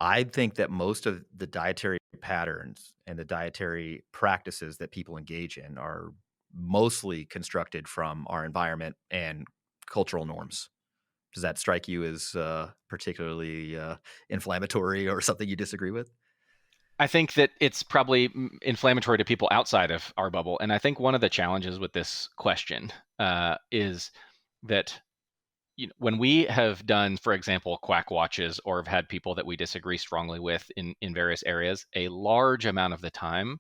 I think that most of the dietary patterns and the dietary practices that people engage in are mostly constructed from our environment and cultural norms. Does that strike you as particularly inflammatory or something you disagree with? I think that it's probably inflammatory to people outside of our bubble. And I think one of the challenges with this question is that when we have done, for example, quack watches or have had people that we disagree strongly with in various areas, a large amount of the time,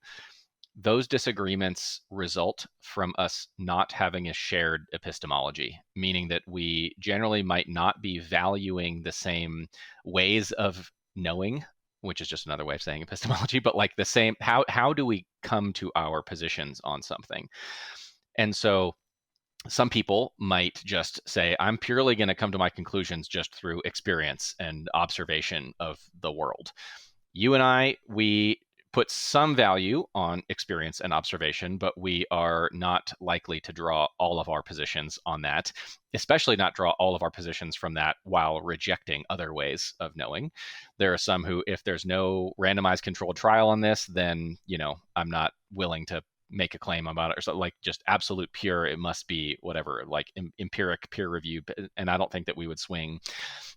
those disagreements result from us not having a shared epistemology, meaning that we generally might not be valuing the same ways of knowing, which is just another way of saying epistemology, but like the same, how do we come to our positions on something? And so some people might just say, I'm purely going to come to my conclusions just through experience and observation of the world. You and I, we put some value on experience and observation, but we are not likely to draw all of our positions on that, especially not draw all of our positions from that while rejecting other ways of knowing. There are some who, if there's no randomized controlled trial on this, then, I'm not willing to make a claim about it, or so, like just absolute pure, it must be whatever, like empiric peer review. And I don't think that we would swing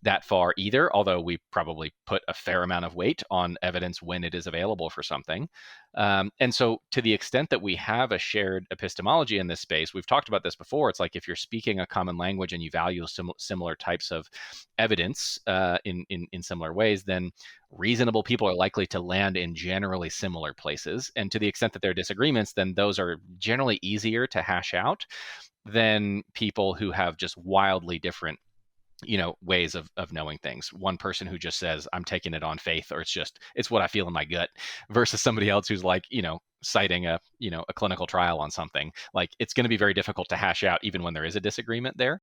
that far either, although we probably put a fair amount of weight on evidence when it is available for something. And so, to the extent that we have a shared epistemology in this space, we've talked about this before. It's like if you're speaking a common language and you value similar types of evidence in similar ways, then reasonable people are likely to land in generally similar places. And to the extent that there are disagreements, then those are generally easier to hash out than people who have just wildly different ways of knowing things. One person who just says, I'm taking it on faith, or it's what I feel in my gut, versus somebody else who's like, citing a clinical trial on something. Like, it's going to be very difficult to hash out even when there is a disagreement there.